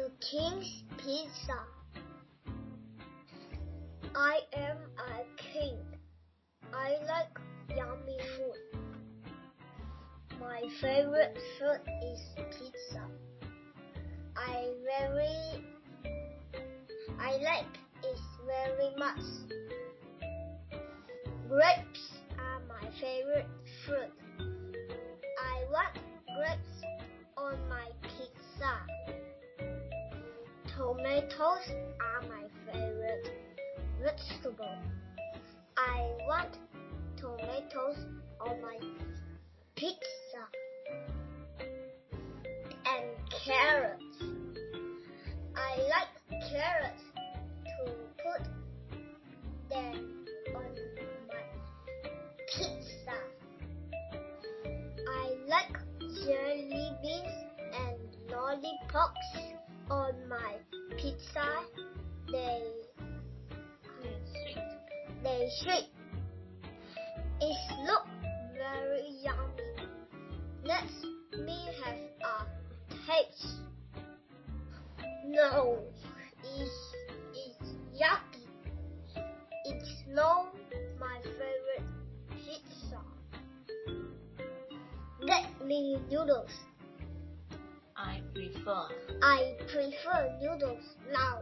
The King's Pizza. I am a king. I like yummy food. My favorite food is pizza. I like it very much. Grapes are my favorite fruit. I want grapes on my pizza. Tomatoes are my favorite vegetable. I want tomatoes on my pizza. And carrots. I like carrots to put them on my pizza. I like jelly beans and lollipops on my pizza. They sweet. It looks very yummy. Let me have a taste. No, it's yucky. It's not my favorite pizza. Get me noodles. I prefer Noodles now.